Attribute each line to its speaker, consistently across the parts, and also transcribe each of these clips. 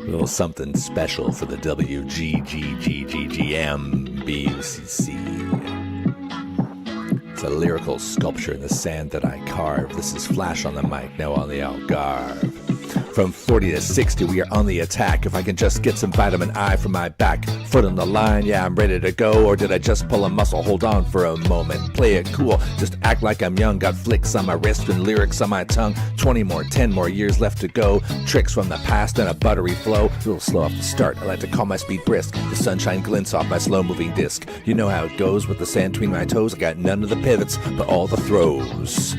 Speaker 1: A little something special for the WGGGMBUCC. It's a lyrical sculpture in the sand that I carve. This is Flash on the mic, now on the Algarve. From 40 to 60, we are on the attack. If I can just get some vitamin I from my back foot on the line, yeah, I'm ready to go. Or did I just pull a muscle? Hold on for a moment. Play it cool, just act like I'm young. Got flicks on my wrist and lyrics on my tongue. 20 more, 10 more years left to go. Tricks from the past and a buttery flow. A little slow off the start, I like to call my speed brisk. The sunshine glints off my slow-moving disc. You know how it goes with the sand between my toes. I got none of the pivots, but all the throws.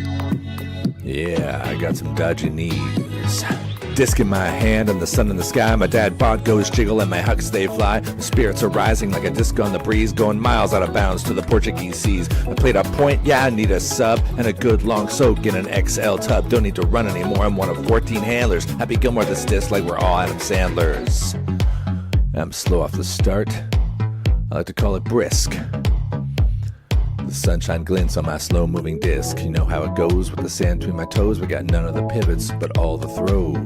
Speaker 1: Yeah, I got some dodgy knees. Disc in my hand and the sun in the sky. My dad bod goes jiggle and my hucks they fly. The spirits are rising like a disc on the breeze, going miles out of bounds to the Portuguese seas. I played a point, yeah, I need a sub and a good long soak in an XL tub. Don't need to run anymore, I'm one of 14 handlers. Happy Gilmore this disc like we're all Adam Sandlers. I'm slow off the start, I like to call it brisk. The sunshine glints on my slow-moving disc. You know how it goes with the sand between my toes. We got none of the pivots, but all the throws.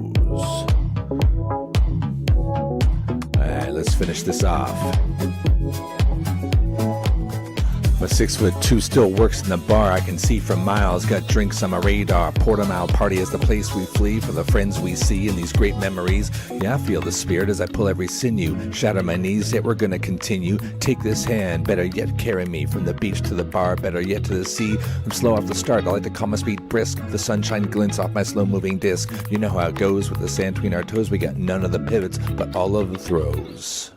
Speaker 1: Alright, let's finish this off. My 6'2" still works in the bar. I can see from miles. Got drinks on my radar. Portimao party is the place we flee for the friends we see and these great memories. Yeah, I feel the spirit as I pull every sinew. Shatter my knees, yet we're gonna continue. Take this hand, better yet carry me from the beach to the bar, better yet to the sea. I'm slow off the start, I like to call my speed brisk. The sunshine glints off my slow-moving disc. You know how it goes with the sand between our toes. We got none of the pivots, but all of the throws.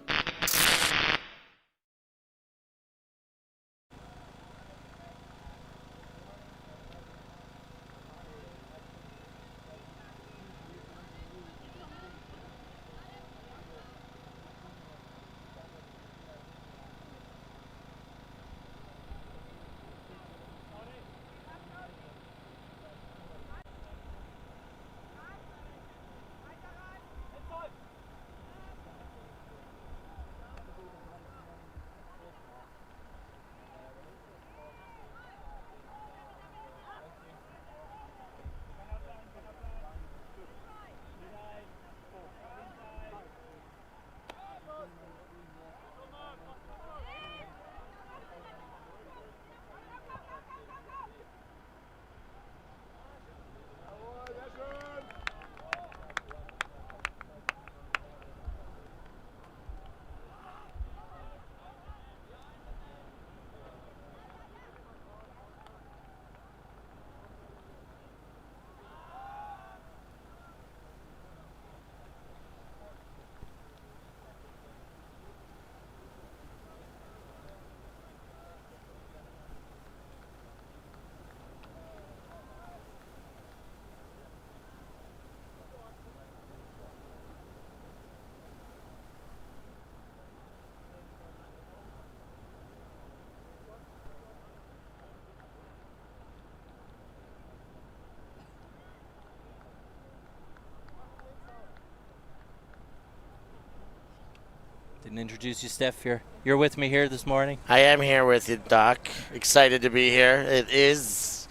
Speaker 2: Didn't introduce you, Steph. You're with me here this morning.
Speaker 3: I am here with you, Doc. Excited to be here. It is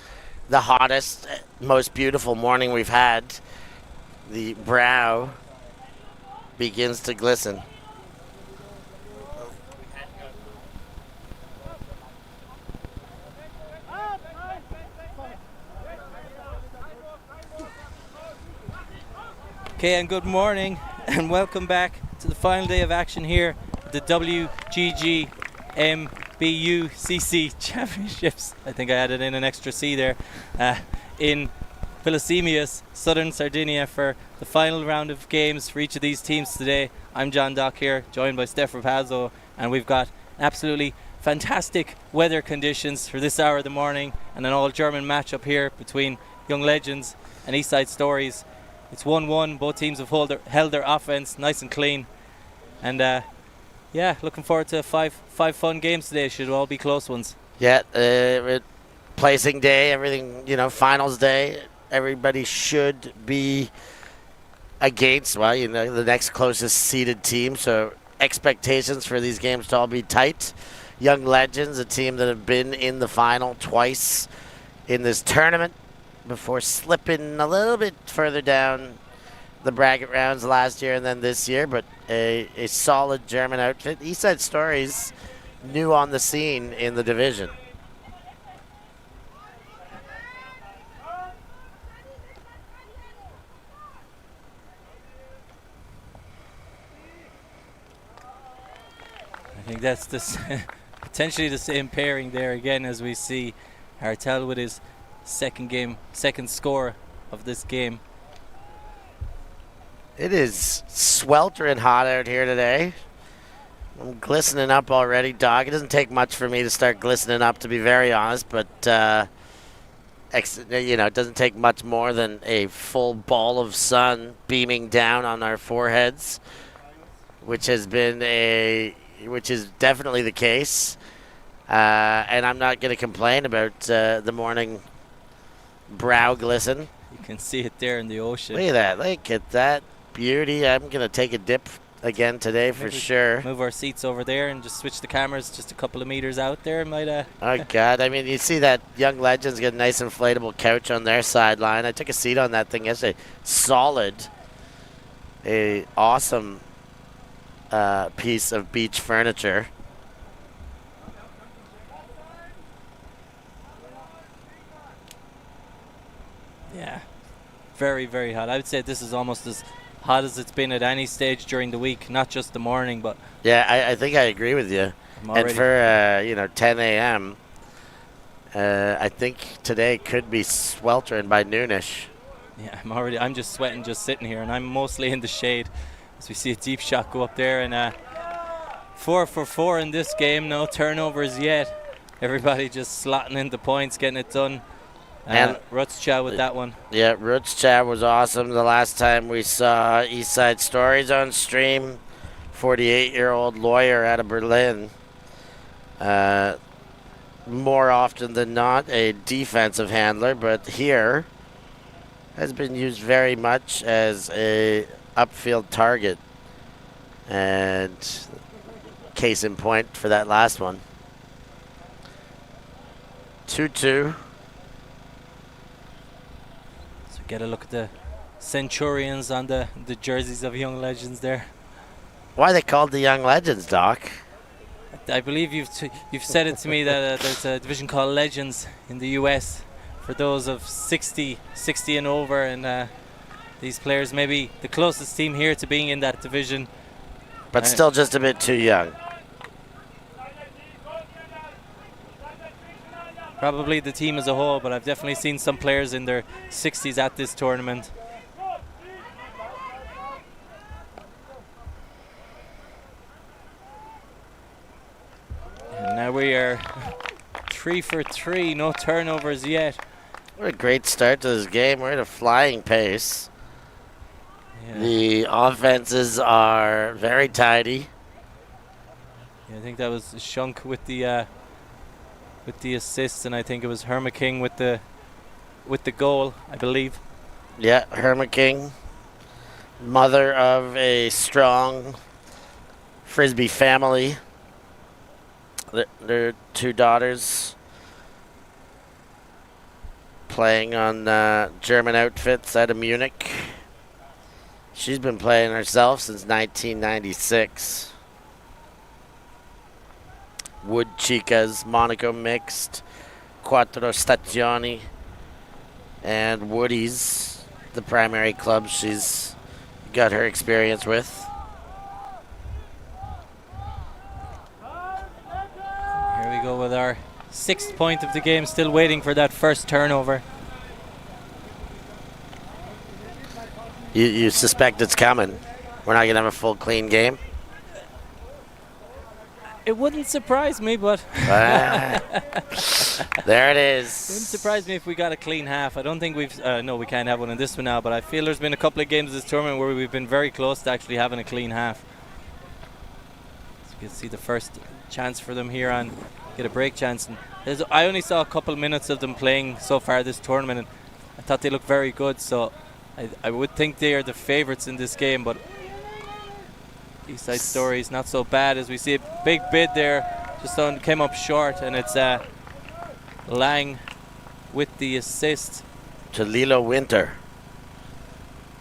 Speaker 3: the hottest, most beautiful morning we've had. The brow begins to glisten.
Speaker 2: Okay, and good morning, and welcome back to the final day of action here at the WGGMBUCC Championships. I think I added in an extra C there. In Filisimius, Southern Sardinia, for the final round of games for each of these teams today. I'm John Dock here, joined by Steph Rapazzo, and we've got absolutely fantastic weather conditions for this hour of the morning, and an all-German matchup here between Young Legends and Eastside Stories. It's 1-1. Both teams have held their offense nice and clean. And yeah, looking forward to five fun games today. Should all be close ones.
Speaker 3: Yeah, placing day, everything, finals day. Everybody should be against, the next closest seeded team. So expectations for these games to all be tight. Young Legends, a team that have been in the final twice in this tournament before slipping a little bit further down the bracket rounds last year and then this year, but a solid German outfit. Eastside Stories new on the scene in the division.
Speaker 2: I think that's potentially the same pairing there again, as we see Hartel with his second score of this game.
Speaker 3: It is sweltering hot out here today. I'm glistening up already, Doc. It doesn't take much for me to start glistening up, to be very honest, but it doesn't take much more than a full ball of sun beaming down on our foreheads, which is definitely the case. And I'm not going to complain about the morning brow glisten.
Speaker 2: You can see it there in the ocean.
Speaker 3: Look at that. Look at that beauty. I'm going to take a dip again today for sure.
Speaker 2: Move our seats over there and just switch the cameras just a couple of meters out there.
Speaker 3: Oh, God. I mean, you see that Young Legends get a nice inflatable couch on their sideline. I took a seat on that thing yesterday. Solid. A awesome piece of beach furniture.
Speaker 2: Yeah, very, very hot. I would say this is almost as hot as it's been at any stage during the week, not just the morning, but...
Speaker 3: Yeah, I think I agree with you. And for, 10 a.m., I think today could be sweltering by noonish.
Speaker 2: Yeah, I'm just sweating just sitting here, and I'm mostly in the shade. As we see a deep shot go up there, and 4 for 4 in this game, no turnovers yet. Everybody just slotting in the points, getting it done. And Rutzcha with that one.
Speaker 3: Yeah, Rutzcha was awesome. The last time we saw Eastside Stories on stream, 48-year-old lawyer out of Berlin. More often than not, a defensive handler, but here has been used very much as a upfield target. And case in point for that last one. 2-2.
Speaker 2: Get a look at the Centurions on the jerseys of Young Legends there.
Speaker 3: Why are they called the Young Legends, Doc?
Speaker 2: I believe you've said it to me that there's a division called Legends in the US for those of 60 and over, and these players may be the closest team here to being in that division.
Speaker 3: But still just a bit too young.
Speaker 2: Probably the team as a whole, but I've definitely seen some players in their 60s at this tournament. And now we are 3 for 3, no turnovers yet.
Speaker 3: What a great start to this game. We're at a flying pace.
Speaker 2: Yeah.
Speaker 3: The offenses are very tidy.
Speaker 2: Yeah, I think that was Shunk with the assists, and I think it was Hermaking with the goal, I believe.
Speaker 3: Yeah, Hermaking, mother of a strong Frisbee family. Their 2 daughters playing on German outfits out of Munich. She's been playing herself since 1996. Wood Chicas, Monaco Mixed, Quattro Stagioni, and Woody's the primary club she's got her experience with.
Speaker 2: Here we go with our 6th point of the game, still waiting for that first turnover.
Speaker 3: You suspect it's coming. We're not going to have a full clean game.
Speaker 2: It wouldn't surprise me, but
Speaker 3: There it is.
Speaker 2: It wouldn't surprise me if we got a clean half. I don't think we've no, we can't have one in this one now, but I feel there's been a couple of games this tournament where we've been very close to actually having a clean half. So you can see the first chance for them here on get a break chance. And I only saw a couple minutes of them playing so far this tournament, and I thought they looked very good, so I would think they are the favorites in this game, but Eastside Stories not so bad, as we see a big bid there, just came up short, and it's Lang with the assist
Speaker 3: to Lilo Winter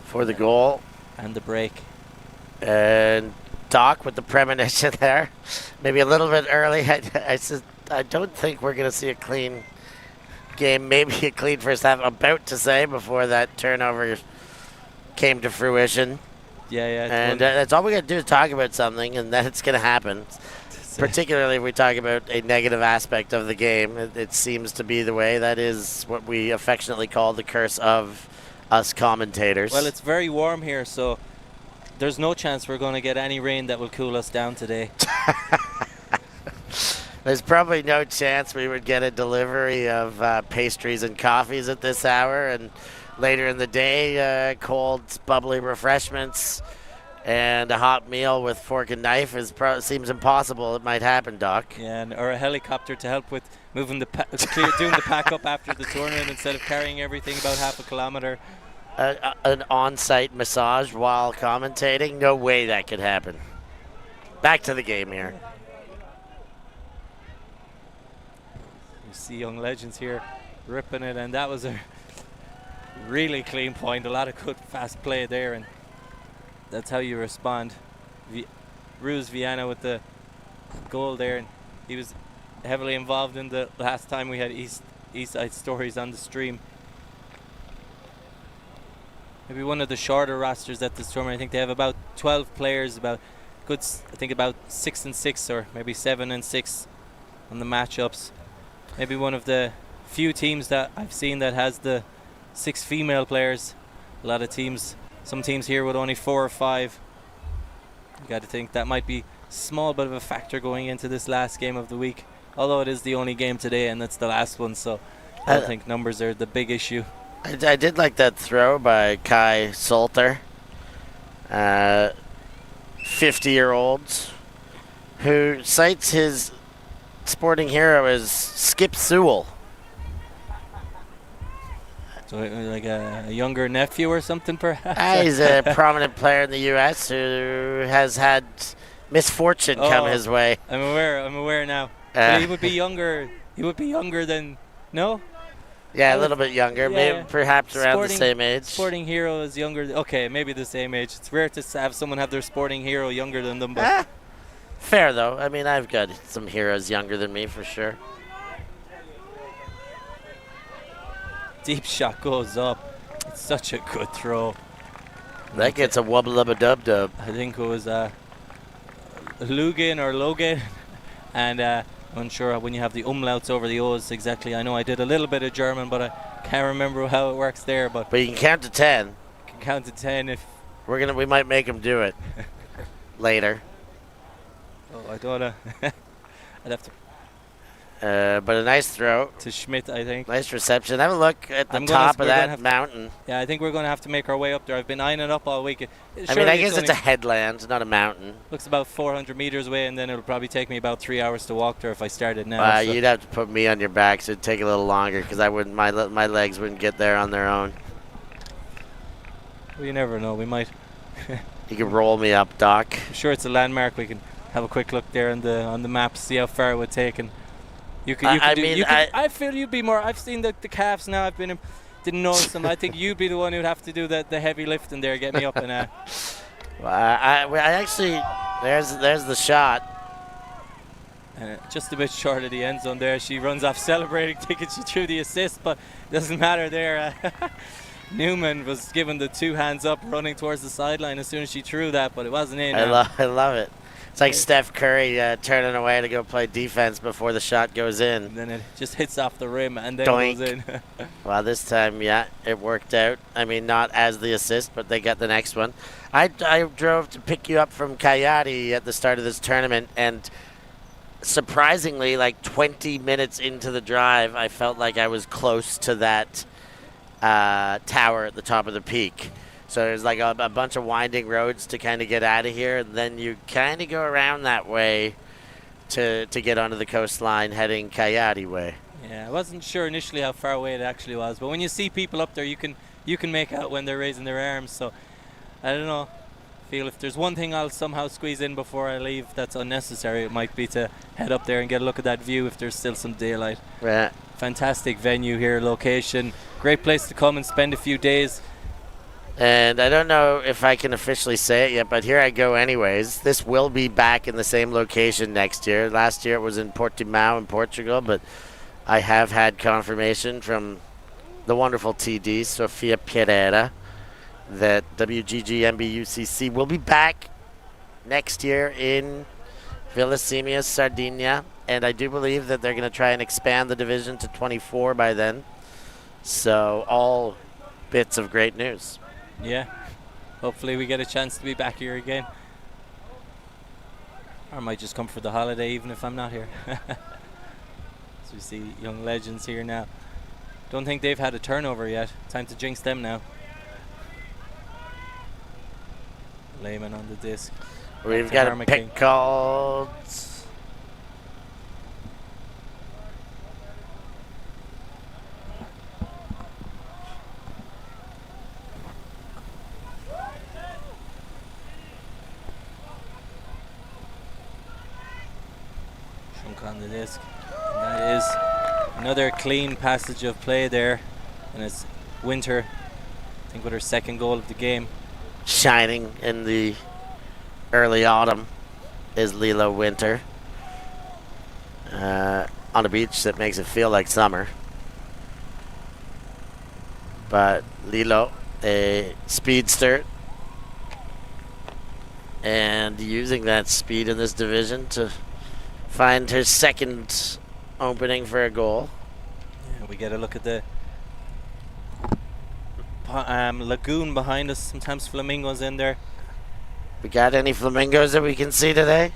Speaker 3: for the goal.
Speaker 2: and the break.
Speaker 3: And Doc with the premonition there. Maybe a little bit early. I don't think we're going to see a clean game. Maybe a clean first half. About to say before that turnover came to fruition.
Speaker 2: Yeah.
Speaker 3: And that's all we got to do is talk about something, and then it's going to happen. Particularly if we talk about a negative aspect of the game. It seems to be the way. That is what we affectionately call the curse of us commentators.
Speaker 2: Well, it's very warm here, so there's no chance we're going to get any rain that will cool us down today.
Speaker 3: There's probably no chance we would get a delivery of pastries and coffees at this hour, and later in the day, cold, bubbly refreshments and a hot meal with fork and knife seems impossible. It might happen, Doc.
Speaker 2: Yeah, or a helicopter to help with moving doing the pack up after the tournament instead of carrying everything about half a kilometer.
Speaker 3: An on-site massage while commentating? No way that could happen. Back to the game here.
Speaker 2: You see young legends here ripping it, and that was a really clean point. A lot of good fast play there, and that's how you respond. Ruse Viana with the goal there, and he was heavily involved in the last time we had Eastside stories on the stream. Maybe one of the shorter rosters at this tournament. I think they have about 12 players, about 6 and 6, or maybe 7 and 6 on the matchups. Maybe one of the few teams that I've seen that has the 6 female players. A lot of teams, some teams here with only 4 or 5. You got to think that might be small bit of a factor going into this last game of the week. Although it is the only game today and that's the last one, so I don't think numbers are the big issue.
Speaker 3: I did like that throw by Kai Salter, 50-year-old, who cites his sporting hero as Skip Sewell.
Speaker 2: So like a younger nephew or something, perhaps?
Speaker 3: He's a prominent player in the U.S. who has had misfortune come his way.
Speaker 2: I'm aware now. But he would be younger. He would be younger than
Speaker 3: Yeah, a little bit younger,
Speaker 2: yeah,
Speaker 3: maybe perhaps around the same age.
Speaker 2: Sporting hero is younger. Okay, maybe the same age. It's rare to have someone have their sporting hero younger than them. But
Speaker 3: fair, though. I mean, I've got some heroes younger than me for sure.
Speaker 2: Deep shot goes up. It's such a good throw.
Speaker 3: That gets a wubba-lubba-dub-dub.
Speaker 2: I think it was Lugin or Logan. And unsure when you have the umlauts over the O's exactly. I know I did a little bit of German, but I can't remember how it works there. But
Speaker 3: you can count to 10.
Speaker 2: You can count to 10 if
Speaker 3: we might make him do it later.
Speaker 2: Oh, I don't know. I'd have to.
Speaker 3: But a nice throw
Speaker 2: to Schmidt, I think.
Speaker 3: Nice reception. Have a look at the top of that mountain.
Speaker 2: Yeah, I think we're going to have to make our way up there. I've been eyeing it up all week.
Speaker 3: I mean, I guess it's a headland, not a mountain.
Speaker 2: Looks about 400 meters away, and then it'll probably take me about 3 hours to walk there if I started now.
Speaker 3: So. You'd have to put me on your back, so it'd take a little longer because I wouldn't. My legs wouldn't get there on their own.
Speaker 2: Well, you never know. We might.
Speaker 3: You can roll me up, Doc.
Speaker 2: I'm sure it's a landmark. We can have a quick look there on the map, see how far it would take, and. I feel you'd be more. I've seen the calves now. Didn't notice them. I think you'd be the one who'd have to do the heavy lifting there, get me up and.
Speaker 3: Well, I actually there's the shot.
Speaker 2: Just a bit short of the end zone there. She runs off celebrating, thinking she threw the assist, but doesn't matter there. Newman was given the 2 hands up, running towards the sideline as soon as she threw that, but it wasn't in.
Speaker 3: I love it. It's like Steph Curry turning away to go play defense before the shot goes in.
Speaker 2: And then it just hits off the rim and then
Speaker 3: Doink.
Speaker 2: goes in.
Speaker 3: Well, this time, yeah, it worked out. I mean, not as the assist, but they got the next one. I drove to pick you up from Coyote at the start of this tournament, and surprisingly, like 20 minutes into the drive, I felt like I was close to that tower at the top of the peak. So there's like a bunch of winding roads to kind of get out of here, and then you kind of go around that way to get onto the coastline heading Coyote way.
Speaker 2: Yeah, I wasn't sure initially how far away it actually was, but when you see people up there, you can make out when they're raising their arms. So I don't know. I feel if there's one thing I'll somehow squeeze in before I leave that's unnecessary, it might be to head up there and get a look at that view if there's still some daylight.
Speaker 3: Yeah.
Speaker 2: Fantastic venue here, location, great place to come and spend a few days.
Speaker 3: And I don't know if I can officially say it yet, but here I go anyways. This will be back in the same location next year. Last year it was in Portimao in Portugal, but I have had confirmation from the wonderful TD, Sofia Pereira, that WGGMBUCC will be back next year in Filistimia, Sardinia. And I do believe that they're going to try and expand the division to 24 by then. So all bits of great news.
Speaker 2: Yeah, hopefully we get a chance to be back here again. Or I might just come for the holiday even if I'm not here. So we see young legends here now. Don't think they've had a turnover yet. Time to jinx them now. Lehman on the disc.
Speaker 3: We've got a pick called.
Speaker 2: On the disc. And that is another clean passage of play there, and it's Winter, I think, with her second goal of the game.
Speaker 3: Shining in the early autumn is Lilo Winter on a beach that makes it feel like summer. But Lilo, a speedster, and using that speed in this division to find her second opening for a goal.
Speaker 2: Yeah, we get a look at the lagoon behind us. Sometimes flamingos in there.
Speaker 3: We got any flamingos that we can see today?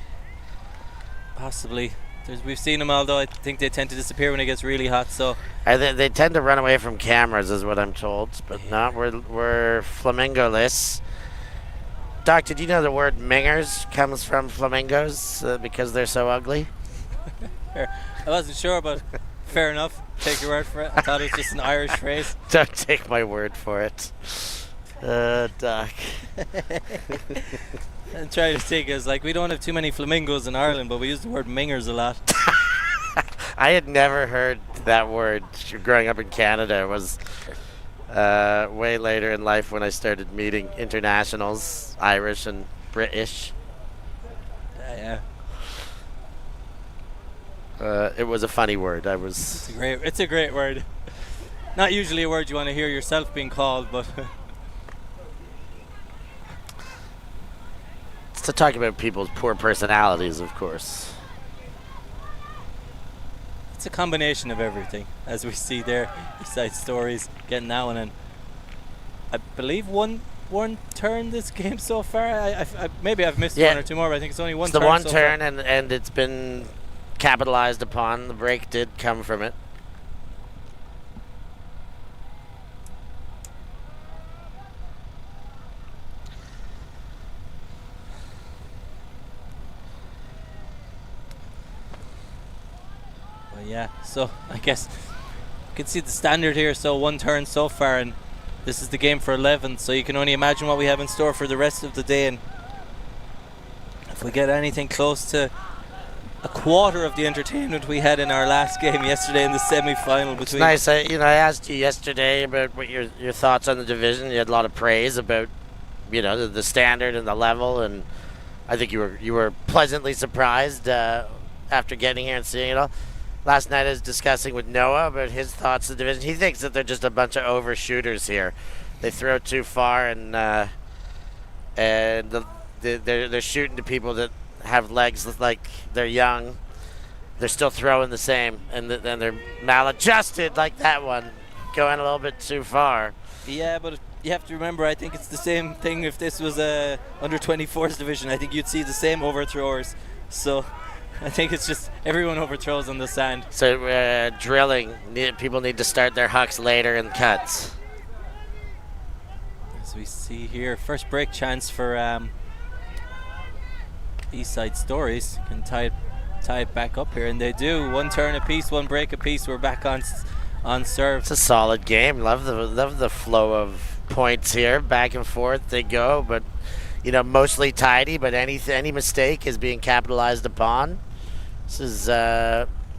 Speaker 2: Possibly. We've seen them, although I think they tend to disappear when it gets really hot. So
Speaker 3: They tend to run away from cameras, is what I'm told. But not we're flamingo-less. Doc, did you know the word mingers comes from flamingos because they're so ugly?
Speaker 2: I wasn't sure, but fair enough. Take your word for it. I thought it was just an Irish phrase.
Speaker 3: Don't take my word for it. Doc.
Speaker 2: I'm trying to think, it's like we don't have too many flamingos in Ireland, but we use the word mingers a lot.
Speaker 3: I had never heard that word growing up in Canada. It was way later in life when I started meeting internationals, Irish and British.
Speaker 2: Yeah.
Speaker 3: It was a funny word.
Speaker 2: It's a great word. Not usually a word you want to hear yourself being called, but
Speaker 3: it's to talk about people's poor personalities, of course.
Speaker 2: it's a combination of everything, as we see there. Eastside stories getting that one, and I believe one turn this game so far. I maybe I've missed one or two more, but I think it's only one turn.
Speaker 3: It's the one
Speaker 2: so
Speaker 3: turn,
Speaker 2: far.
Speaker 3: and it's been capitalized upon. The break did come from it.
Speaker 2: Well, yeah, so I guess you can see the standard here. So one turn so far, and this is the game for 11, so you can only imagine what we have in store for the rest of the day. And if we get anything close to a quarter of the entertainment we had in our last game yesterday in the semi-final between...
Speaker 3: It's nice. I asked you yesterday about what your thoughts on the division. You had a lot of praise about, the standard and the level, and I think you were pleasantly surprised after getting here and seeing it all. Last night I was discussing with Noah about his thoughts of the division. He thinks that they're just a bunch of overshooters here. They throw too far, and they're shooting to people that have legs like they're young. They're still throwing the same, and then they're maladjusted like that one, going a little bit too far.
Speaker 2: Yeah, but you have to remember, I think it's the same thing if this was a under 24s division. I think you'd see the same overthrowers. So I think it's just everyone overthrows on the sand.
Speaker 3: So drilling, people need to start their hucks later in cuts.
Speaker 2: As we see here, first break chance for Eastside Stories. Can tie it back up here, and they do. One turn apiece, one break apiece. We're back on serve.
Speaker 3: It's a solid game. Love the flow of points here, back and forth they go, but mostly tidy. But any mistake is being capitalized upon. This is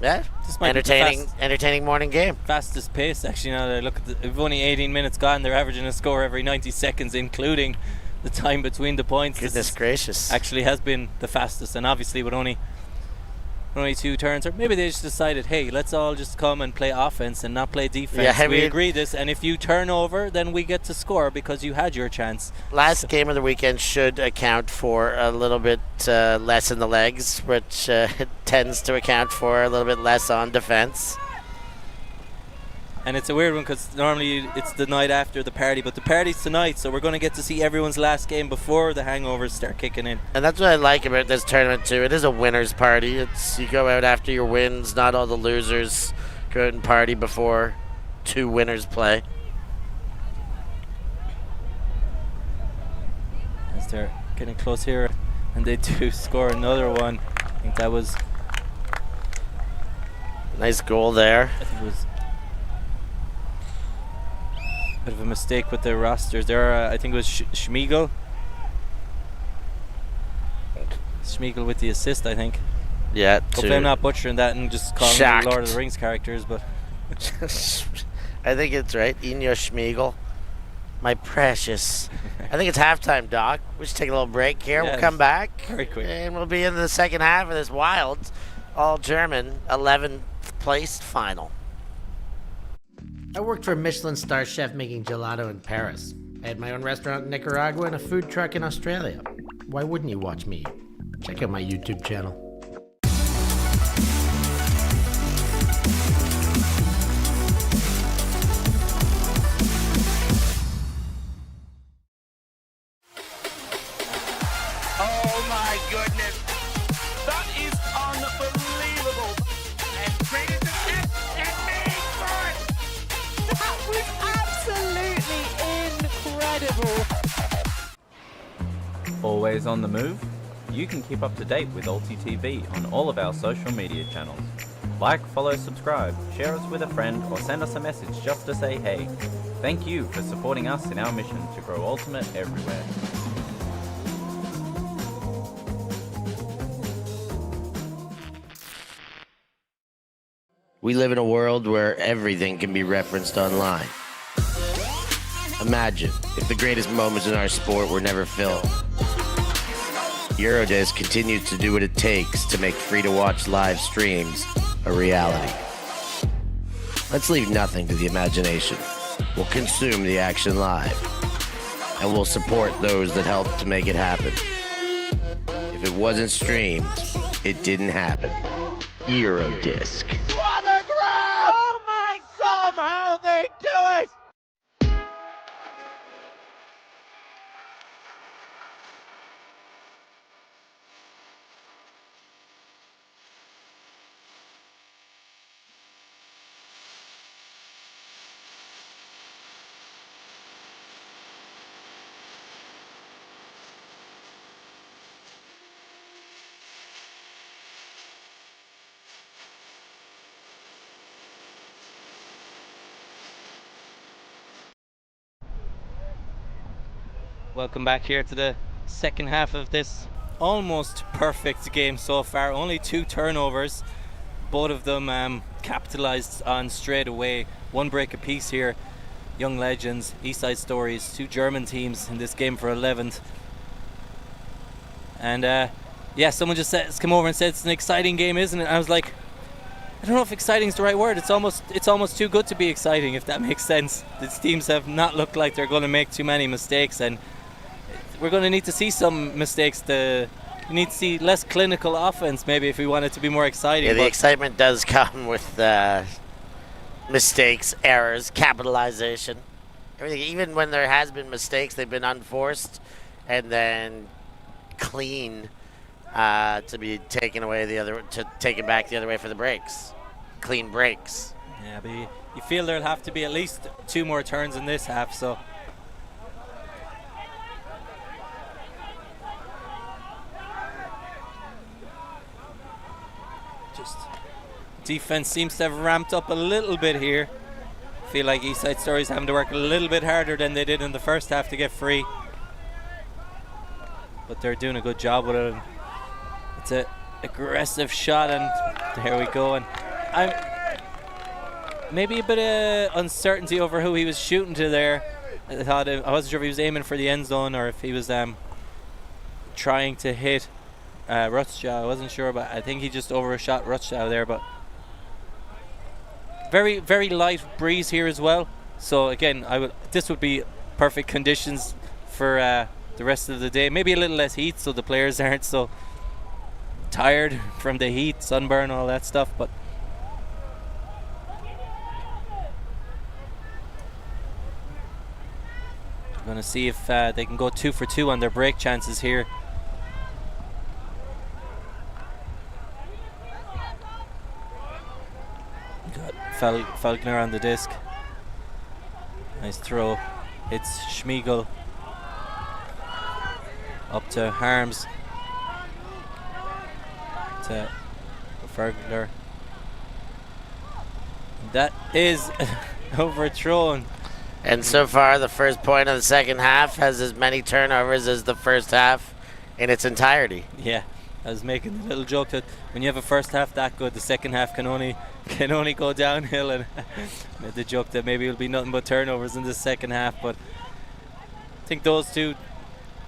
Speaker 3: Yeah,
Speaker 2: This might be the
Speaker 3: entertaining morning game.
Speaker 2: fastest pace, actually, now that I look at we've only 18 minutes gone. They're averaging a score every 90 seconds, including the time between the points.
Speaker 3: Goodness gracious.
Speaker 2: Actually has been the fastest, and obviously with only 2 turns, or maybe they just decided, hey, let's all just come and play offense and not play defense.
Speaker 3: Yeah,
Speaker 2: we agree this, and if you turn over, then we get to score because you had your chance.
Speaker 3: Last game of the weekend should account for a little bit less in the legs, which tends to account for a little bit less on defense.
Speaker 2: And it's a weird one because normally it's the night after the party, but the party's tonight, so we're going to get to see everyone's last game before the hangovers start kicking in.
Speaker 3: And that's what I like about this tournament too. It is a winner's party. It's you go out after your wins, not all the losers go out and party before 2 winners play.
Speaker 2: As they're getting close here, and they do score another one. I think that was...
Speaker 3: Nice goal there.
Speaker 2: I think it was a bit of a mistake with the rosters there. I think it was Schmiegel. Schmiegel with the assist, I think.
Speaker 3: Yeah.
Speaker 2: Hopefully I'm not butchering that and just calling them
Speaker 3: Shacked.
Speaker 2: Lord of the Rings characters, but...
Speaker 3: I think it's right. Enya Schmiegel. My precious. I think it's halftime, Doc. We should take a little break here.
Speaker 2: Yeah,
Speaker 3: we'll come back.
Speaker 2: very quick.
Speaker 3: And we'll be in the second half of this wild, all-German 11th placed final.
Speaker 4: I worked for a Michelin star chef making gelato in Paris. I had my own restaurant in Nicaragua and a food truck in Australia. Why wouldn't you watch me? Check out my YouTube channel.
Speaker 5: Oh my goodness. That is unbelievable. And traded the net and made for it.
Speaker 6: That was absolutely incredible.
Speaker 7: Always on the move? You can keep up to date with Alti TV on all of our social media channels. Like, follow, subscribe, share us with a friend, or send us a message just to say hey. Thank you for supporting us in our mission to grow Ultimate everywhere.
Speaker 3: We live in a world where everything can be referenced online. Imagine if the greatest moments in our sport were never filmed. Eurodisc continues to do what it takes to make free-to-watch live streams a reality. Let's leave nothing to the imagination. We'll consume the action live, and we'll support those that help to make it happen. If it wasn't streamed, it didn't happen. Eurodisc.
Speaker 5: Oh my God, how they do it!
Speaker 2: Welcome back here to the second half of this almost perfect game so far. Only 2 turnovers, both of them capitalized on straight away. 1 break apiece here. Young legends, Eastside stories, 2 German teams in this game for 11th. And yeah, someone just come over and said it's an exciting game, isn't it? I was like, I don't know if exciting is the right word. It's almost too good to be exciting, if that makes sense. These teams have not looked like they're going to make too many mistakes, and we're going to need to see some mistakes. We need to see less clinical offense, maybe, if we want it to be more exciting.
Speaker 3: Yeah, the excitement does come with mistakes, errors, capitalization. Everything. Even when there has been mistakes, they've been unforced and then clean to be taken away taken back the other way for the breaks. Clean breaks.
Speaker 2: Yeah, but you feel there'll have to be at least 2 more turns in this half, so. Just defense seems to have ramped up a little bit here. Feel like Eastside Stories having to work a little bit harder than they did in the first half to get free. But they're doing a good job with it. It's an aggressive shot, and there we go. And maybe a bit of uncertainty over who he was shooting to there. I wasn't sure if he was aiming for the end zone or if he was trying to hit Rutschau. I wasn't sure, but I think he just overshot Rutschau there. But very, very light breeze here as well. So again, this would be perfect conditions for the rest of the day. Maybe a little less heat, so the players aren't so tired from the heat, sunburn, all that stuff. But we're going to see if they can go 2 for 2 on their break chances here. Got Falkner on the disc. Nice throw. Hits Schmiegel. Up to Harms. To Fergler. That is overthrown.
Speaker 3: And so far, the first point of the second half has as many turnovers as the first half in its entirety.
Speaker 2: Yeah, I was making a little joke that when you have a first half that good, the second half can only go downhill, and made the joke that maybe it'll be nothing but turnovers in the second half. But I think those two,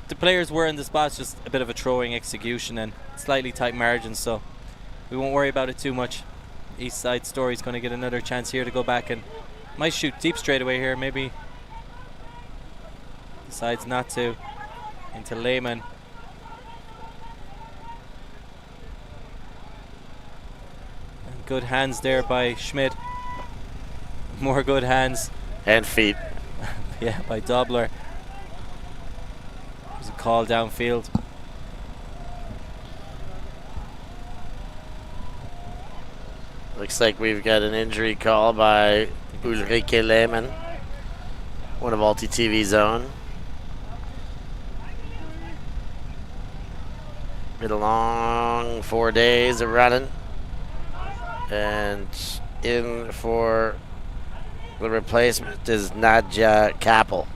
Speaker 2: the players were in the spots, just a bit of a throwing execution and slightly tight margins, so we won't worry about it too much. Eastside Story's going to get another chance here to go back and might shoot deep straight away here. Maybe decides not to. Into Lehman. And good hands there by Schmidt. More good hands.
Speaker 3: And feet.
Speaker 2: Yeah, by Dobler. There's a call downfield.
Speaker 3: Looks like we've got an injury call by Ulrike Lehmann, one of Alti TV's own. Been a long 4 days of running. And in for the replacement is Nadja Kappel.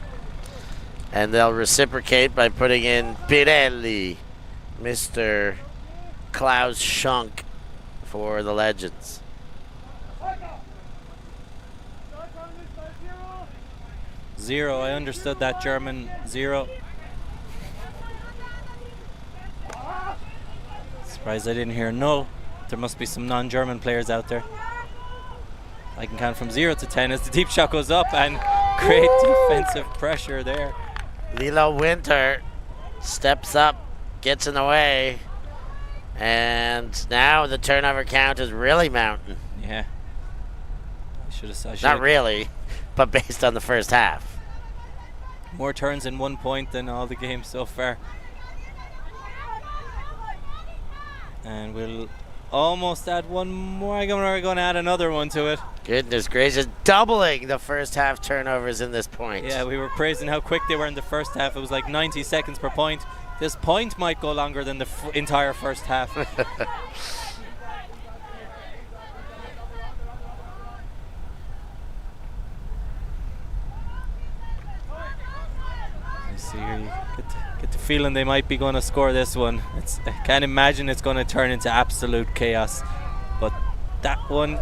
Speaker 3: And they'll reciprocate by putting in Pirelli, Mr. Klaus Schunk for the Legends.
Speaker 2: 0, I understood that German 0. Surprised I didn't hear null. There must be some non-German players out there. I can count from 0 to 10 as the deep shot goes up, and great defensive pressure there.
Speaker 3: Lilo Winter steps up, gets in the way, and now the turnover count is really mounting.
Speaker 2: Yeah. I should have.
Speaker 3: Not really, but based on the first half.
Speaker 2: More turns in 1 point than all the games so far. And we'll almost add one more. We're going to add another one to it.
Speaker 3: Goodness gracious, doubling the first half turnovers in this point.
Speaker 2: Yeah, we were praising how quick they were in the first half. It was like 90 seconds per point. This point might go longer than the entire first half. See here, you get the feeling they might be going to score this one. I can't imagine it's going to turn into absolute chaos, but that one,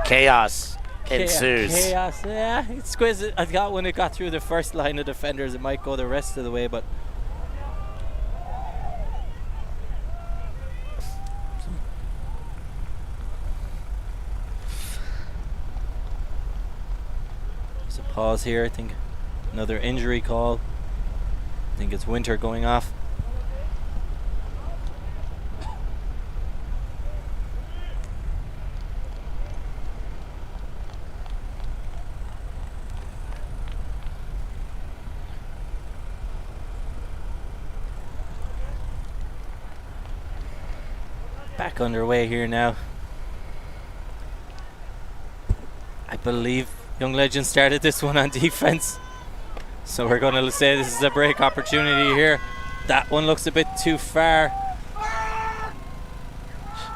Speaker 3: chaos ensues.
Speaker 2: Chaos, yeah, it's exquisite. I thought when it got through the first line of defenders, it might go the rest of the way, but there's a pause here. I think another injury call. I think it's Winter going off. Back underway here now. I believe Young Legend started this one on defense. So we're going to say this is a break opportunity here. That one looks a bit too far.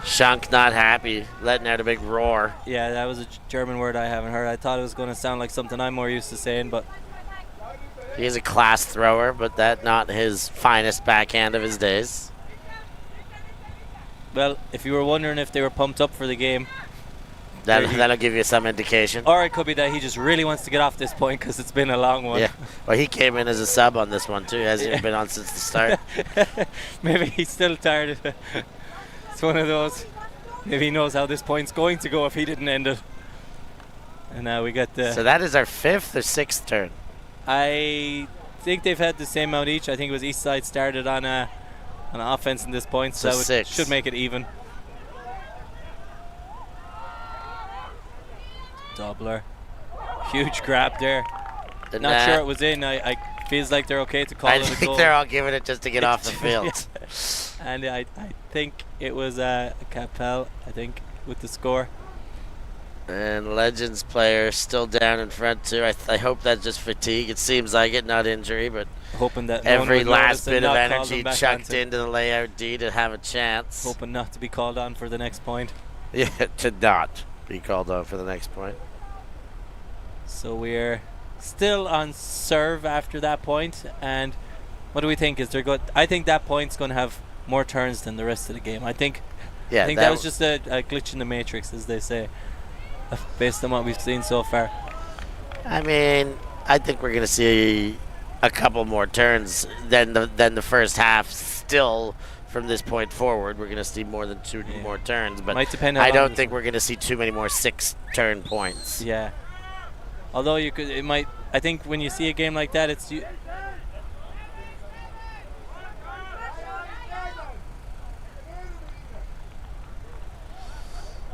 Speaker 3: Schunk not happy, letting out a big roar.
Speaker 2: Yeah, that was a German word I haven't heard. I thought it was going to sound like something I'm more used to saying, but
Speaker 3: he is a class thrower, but that not his finest backhand of his days.
Speaker 2: Well, if you were wondering if they were pumped up for the game,
Speaker 3: That'll give you some indication.
Speaker 2: Or it could be that he just really wants to get off this point because it's been a long one.
Speaker 3: Yeah. Well, he came in as a sub on this one too. Hasn't been on since the start.
Speaker 2: Maybe he's still tired of it. It's one of those. Maybe he knows how this point's going to go if he didn't end it. And now we got the...
Speaker 3: So that is our 5th or 6th turn.
Speaker 2: I think they've had the same amount each. I think it was Eastside started on offense in this point, so it
Speaker 3: 6.
Speaker 2: should make it even. Doubler. Huge grab there. Not sure it was in. I feels like they're okay to call it a goal.
Speaker 3: I think they're all giving it just to get off the field.
Speaker 2: Yeah. And I think it was Capel, I think, with the score.
Speaker 3: And Legends player still down in front too. I hope that's just fatigue. It seems like it, not injury, but
Speaker 2: hoping that
Speaker 3: every
Speaker 2: no
Speaker 3: last
Speaker 2: bit
Speaker 3: of energy chucked into the layout D to have a chance.
Speaker 2: Hoping not to be called on for the next point.
Speaker 3: Yeah, to not be called on for the next point.
Speaker 2: So we're still on serve after that point, and what do we think? Is there good? I think that point's going to have more turns than the rest of the game. I think that was just a glitch in the matrix, as they say, based on what we've seen so far.
Speaker 3: I mean, I think we're going to see a couple more turns than the first half. Still, from this point forward, we're going to see more than 2 more turns. But
Speaker 2: might depend
Speaker 3: I don't think we're going to see too many more 6-turn points.
Speaker 2: Yeah. Although it might. I think when you see a game like that, it's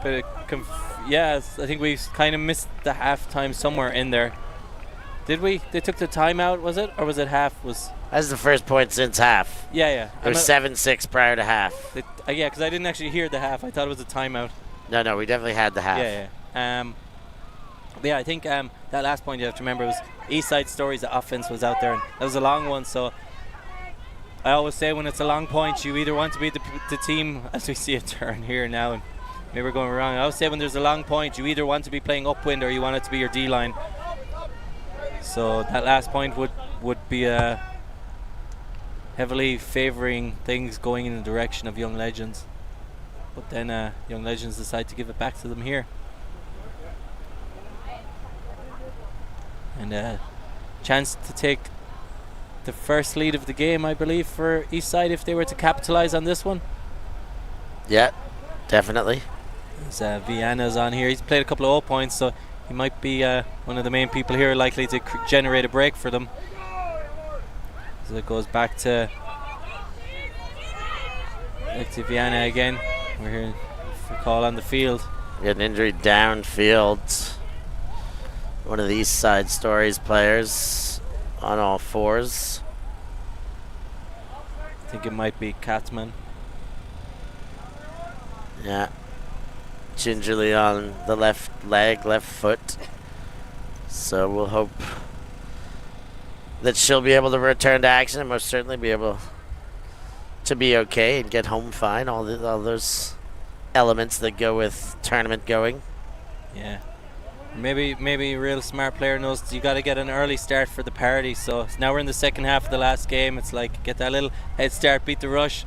Speaker 2: but I think we kind of missed the halftime somewhere in there. Did we? They took the timeout, was it, or was it half?
Speaker 3: That's the first point since half.
Speaker 2: Yeah.
Speaker 3: It was 7-6 prior to half.
Speaker 2: Yeah, because I didn't actually hear the half. I thought it was a timeout.
Speaker 3: No, we definitely had the half.
Speaker 2: Yeah. But yeah, I think that last point you have to remember was Eastside Stories. The offense was out there, and that was a long one. So I always say when it's a long point, you either want to be the team, as we see a turn here now, and maybe we're going wrong. I always say when there's a long point, you either want to be playing upwind or you want it to be your D line. So that last point would be heavily favouring things going in the direction of Young Legends. But then Young Legends decide to give it back to them here. And chance to take the first lead of the game, I believe, for Eastside if they were to capitalise on this one.
Speaker 3: Yeah, definitely.
Speaker 2: There's Viana's on here. He's played a couple of 0 points, so he might be one of the main people here likely to generate a break for them. So it goes back to Viana again. We're here for call on the field.
Speaker 3: We had an injury downfield. One of the Eastside Stories players on all fours.
Speaker 2: I think it might be Catman.
Speaker 3: Yeah. Gingerly on the left leg, left foot. So we'll hope that she'll be able to return to action and most certainly be able to be okay and get home fine. All those elements that go with tournament going.
Speaker 2: Yeah. Maybe a real smart player knows you got to get an early start for the party. So now we're in the second half of the last game. It's like get that little head start, beat the rush,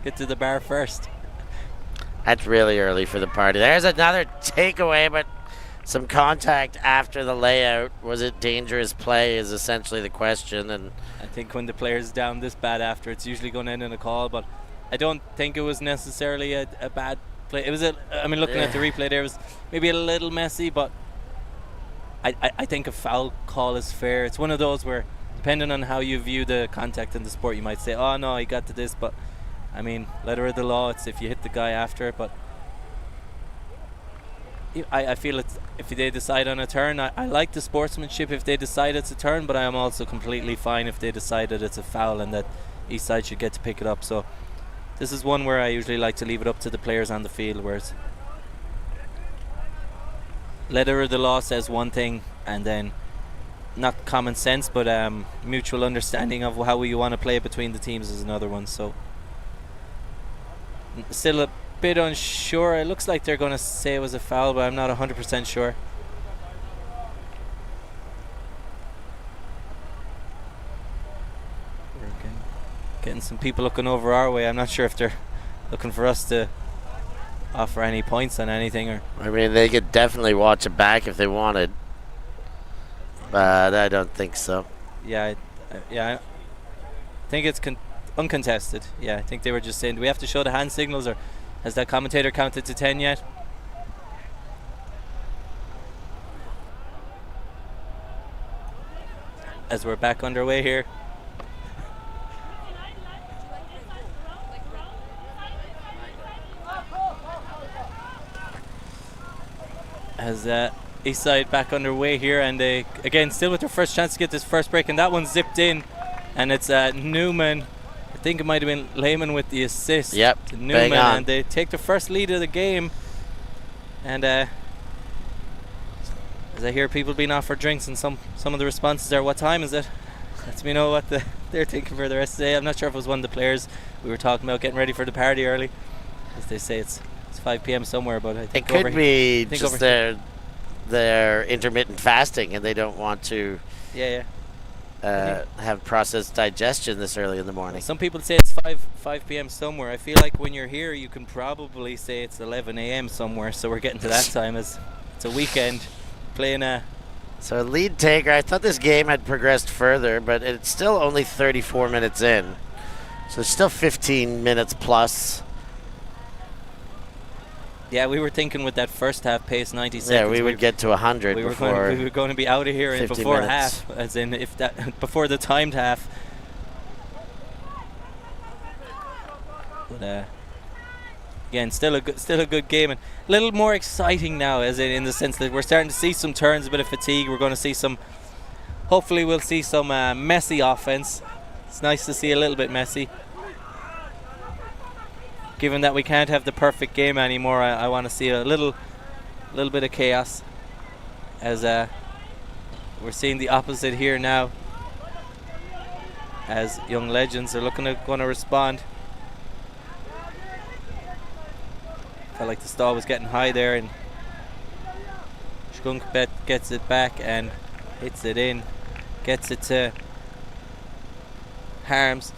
Speaker 2: get to the bar first.
Speaker 3: That's really early for the party. There's another takeaway, but some contact after the layout. Was it dangerous play is essentially the question. And
Speaker 2: I think when the player's down this bad after, it's usually going to end in a call. But I don't think it was necessarily a bad play. It was looking at the replay there, it was maybe a little messy, but I think a foul call is fair. It's one of those where, depending on how you view the contact in the sport, you might say, oh no, he got to this, but I mean, letter of the law, it's if you hit the guy after it. But I feel it's if they decide on a turn, I like the sportsmanship if they decide it's a turn, but I am also completely fine if they decide that it's a foul and that Eastside should get to pick it up. So this is one where I usually like to leave it up to the players on the field, where it's letter of the law says one thing, and then not common sense, but mutual understanding of how you want to play between the teams is another one. So still a bit unsure. It looks like they're going to say it was a foul, but I'm not 100% sure. We're getting some people looking over our way. I'm not sure if they're looking for us to offer any points on anything. Or
Speaker 3: I mean, they could definitely watch it back if they wanted, but I don't think so.
Speaker 2: yeah, I think it's uncontested. Yeah, I think they were just saying, do we have to show the hand signals, or has that commentator counted to 10 yet? As we're back underway here. As Eastside back underway here, and they again still with their first chance to get this first break, and that one zipped in, and it's Newman. I think it might have been Lehman with the assist.
Speaker 3: Yep,
Speaker 2: to
Speaker 3: bang
Speaker 2: Newman,
Speaker 3: on.
Speaker 2: and they take the first lead of the game. And as I hear people being offered drinks, and some of the responses are, "What time is it?" Lets me know what they're thinking for the rest of the day. I'm not sure if it was one of the players. We were talking about getting ready for the party early, as they say it's 5 p.m. somewhere, but I think
Speaker 3: It could be just their intermittent fasting, and they don't want to have processed digestion this early in the morning.
Speaker 2: Some people say it's 5 p.m. somewhere. I feel like when you're here, you can probably say it's 11 a.m. somewhere. So we're getting to that time, as it's a weekend playing a.
Speaker 3: So lead taker, I thought this game had progressed further, but it's still only 34 minutes in. So it's still 15 minutes plus.
Speaker 2: Yeah, we were thinking with that first half pace, 90 seconds.
Speaker 3: Yeah, we would get to 100
Speaker 2: we
Speaker 3: before.
Speaker 2: We were going to be out of here
Speaker 3: 50
Speaker 2: before
Speaker 3: minutes.
Speaker 2: half, as in if that before the timed half. But again, still a good game, and a little more exciting now, as in the sense that we're starting to see some turns, a bit of fatigue. We're going to see some. Hopefully, we'll see some messy offense. It's nice to see a little bit messy. Given that we can't have the perfect game anymore, I want to see a little bit of chaos, as we're seeing the opposite here now, as young legends are going to respond. Felt like the stall was getting high there, and Skunkbet gets it back and hits it in, gets it to Harms.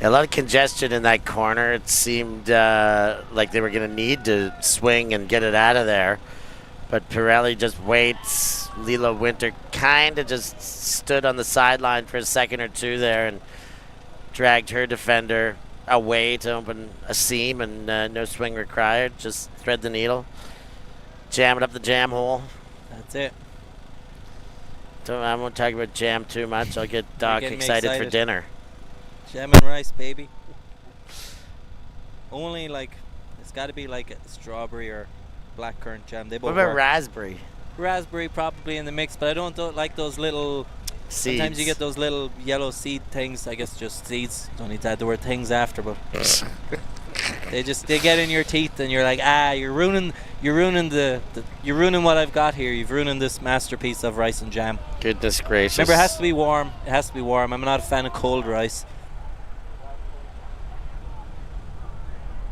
Speaker 3: A lot of congestion in that corner. It seemed like they were going to need to swing and get it out of there. But Pirelli just waits. Lila Winter kind of just stood on the sideline for a second or two there and dragged her defender away to open a seam, and no swing required. Just thread the needle. Jam it up the jam hole.
Speaker 2: That's it.
Speaker 3: I won't talk about jam too much. I'll get Doc excited for dinner.
Speaker 2: Jam and rice, baby. Only it's got to be like a strawberry or blackcurrant jam. They both
Speaker 3: What about
Speaker 2: work.
Speaker 3: raspberry?
Speaker 2: Raspberry probably in the mix, but I don't like those little.
Speaker 3: Seeds.
Speaker 2: Sometimes you get those little yellow seed things. I guess just seeds. Don't need to add the word things after, but they get in your teeth, and you're like, you're ruining what I've got here. You've ruined this masterpiece of rice and jam.
Speaker 3: Goodness gracious.
Speaker 2: Remember, it has to be warm. It has to be warm. I'm not a fan of cold rice.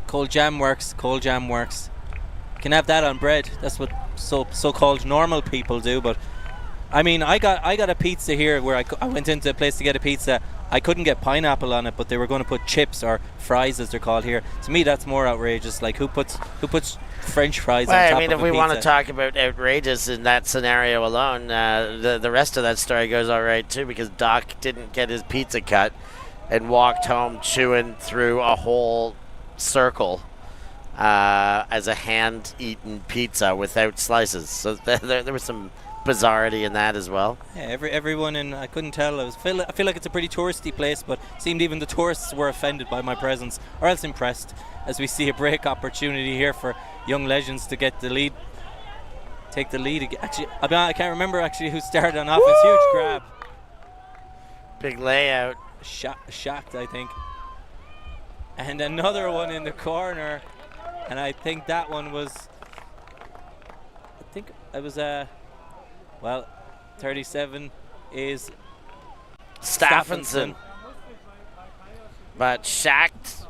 Speaker 2: Cold jam works. Cold jam works. You can have that on bread. That's what so-called normal people do. But I mean, I got a pizza here where I went into a place to get a pizza. I couldn't get pineapple on it, but they were going to put chips, or fries as they're called here. To me, that's more outrageous. Like, who puts French fries on top of a pizza?
Speaker 3: I mean, if we want to talk about outrageous in that scenario alone, the rest of that story goes all right too, because Doc didn't get his pizza cut and walked home chewing through a whole circle as a hand-eaten pizza without slices. So there was some bizarrity in that as well.
Speaker 2: Yeah, everyone in, I couldn't tell. I feel like it's a pretty touristy place, but it seemed even the tourists were offended by my presence, or else impressed, as we see a break opportunity here for young legends to get the lead, take the lead. Actually, I can't remember actually who started on offense. Huge grab.
Speaker 3: Big layout.
Speaker 2: Shocked, I think. And another one in the corner, and I think that one was, I think it was 37 is
Speaker 3: Stephenson. But Schacht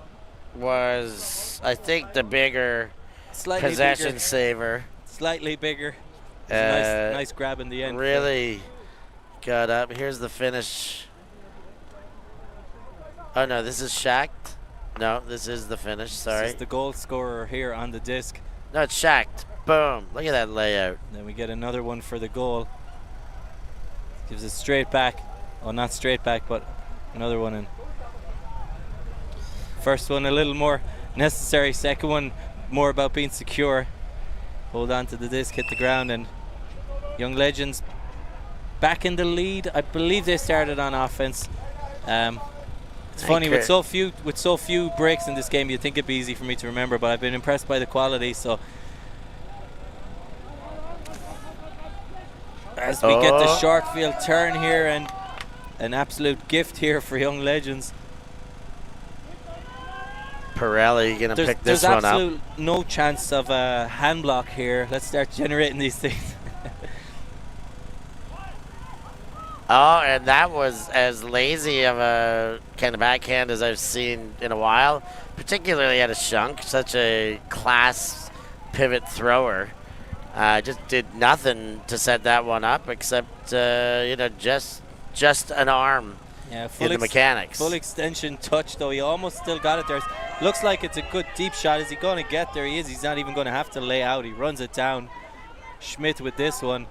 Speaker 3: was, I think, the bigger possession saver.
Speaker 2: Slightly bigger. Nice grab in the end.
Speaker 3: Really got up. Here's the finish. Oh no, this is Schacht. No, this is the finish. Sorry.
Speaker 2: This is the goal scorer here on the disc.
Speaker 3: No, it's shacked. Boom. Look at that layout.
Speaker 2: Then we get another one for the goal. Gives it straight back. Well, not straight back, but another one in. First one a little more necessary. Second one more about being secure. Hold on to the disc, hit the ground, and Young Legends back in the lead. I believe they started on offense. It's funny with so few breaks in this game. You'd think it'd be easy for me to remember, but I've been impressed by the quality. So as we get the short field turn here, and an absolute gift here for Young Legends.
Speaker 3: Pirelli gonna pick this one up.
Speaker 2: There's absolute no chance of a hand block here. Let's start generating these things.
Speaker 3: Oh, and that was as lazy of a kind of backhand as I've seen in a while, particularly at a shunk. Such a class pivot thrower. Just did nothing to set that one up except, you know, just an arm in the mechanics.
Speaker 2: Full extension touch, though. He almost still got it there. Looks like it's a good deep shot. Is he going to get there? He is. He's not even going to have to lay out. He runs it down. Schmidt with this one.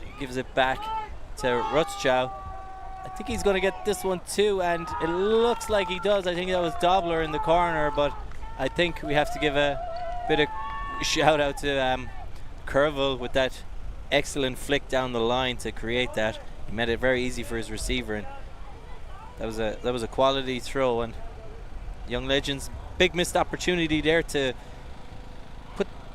Speaker 2: He gives it back to Rutschau. I think he's going to get this one too, and it looks like he does. I think that was Dobler in the corner, but I think we have to give a bit of shout out to Kervil with that excellent flick down the line to create that. He made it very easy for his receiver, and that was a quality throw. And Young Legends, big missed opportunity there to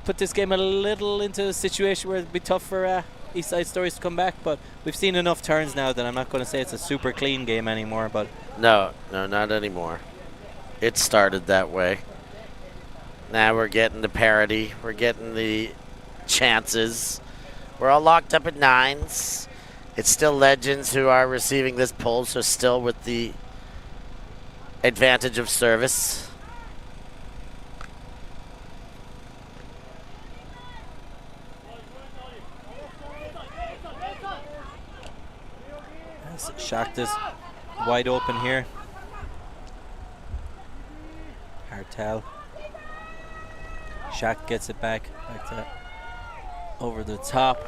Speaker 2: put this game a little into a situation where it'd be tough for Eastside Stories to come back, but we've seen enough turns now that I'm not going to say it's a super clean game anymore. But
Speaker 3: no, not anymore. It started that way. Now we're getting the parity. We're getting the chances. We're all locked up at 9s. It's still Legends who are receiving this pull, so still with the advantage of service.
Speaker 2: Schacht is wide open here. Hartel. Schacht gets it back to over the top,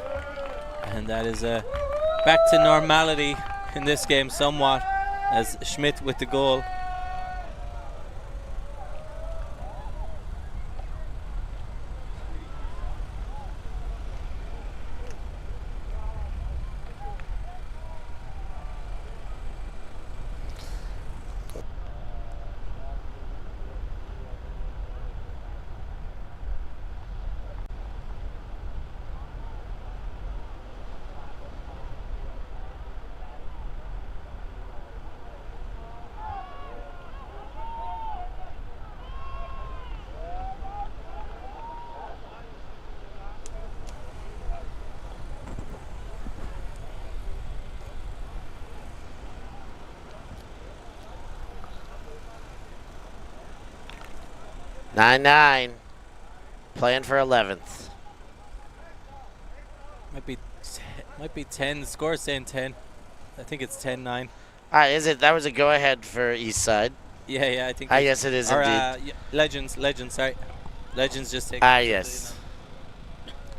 Speaker 2: and that is back to normality in this game somewhat, as Schmidt with the goal.
Speaker 3: Nine, playing for 11th.
Speaker 2: Might be 10. The score is saying 10. I think it's 10-9.
Speaker 3: Is it? That was a go-ahead for Eastside.
Speaker 2: Yeah, I think.
Speaker 3: Yes, it is indeed.
Speaker 2: Legends, sorry. Legends just take.
Speaker 3: Yes.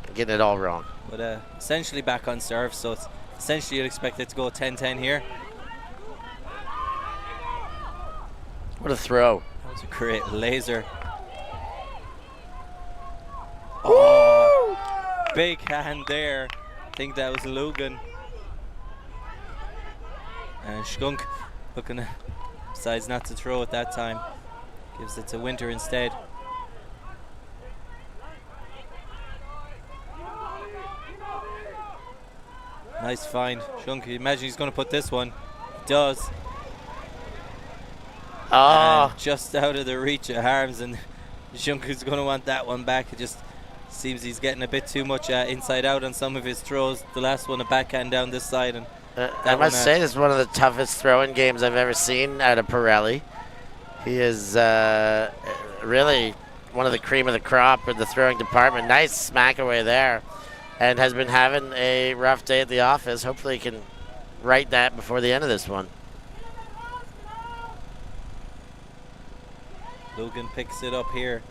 Speaker 3: I'm getting it all wrong.
Speaker 2: But essentially back on serve, so it's essentially you'd expect it to go 10-10 here.
Speaker 3: What a throw.
Speaker 2: That was a great laser. Oh, big hand there. I think that was Lugan. And Skunk looking, decides not to throw at that time. Gives it to Winter instead. Nice find. Skunk, you imagine he's going to put this one. He does. And just out of the reach of harms, and Skunk is going to want that one back. It just seems he's getting a bit too much inside out on some of his throws. The last one, a backhand down this side. And
Speaker 3: I must say, this is one of the toughest throwing games I've ever seen out of Pirelli. He is really one of the cream of the crop in the throwing department. Nice smack away there, and has been having a rough day at the office. Hopefully he can right that before the end of this one.
Speaker 2: Logan picks it up here.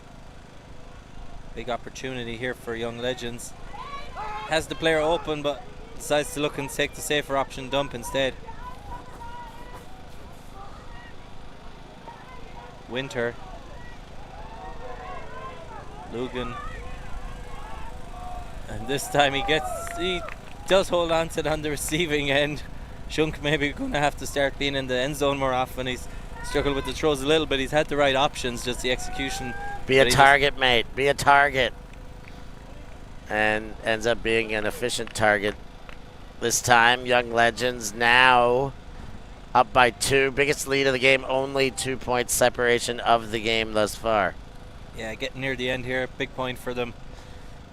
Speaker 2: Big opportunity here for Young Legends. Has the player open, but decides to look and take the safer option, dump instead. Winter. Logan. And this time he does hold on to it on the receiving end. Shunk maybe going to have to start being in the end zone more often. He's struggled with the throws a little bit. He's had the right options, just the execution.
Speaker 3: Be a target, mate. Be a target. And ends up being an efficient target. This time, Young Legends now up by 2. Biggest lead of the game, only 2 points separation of the game thus far.
Speaker 2: Yeah, getting near the end here. Big point for them.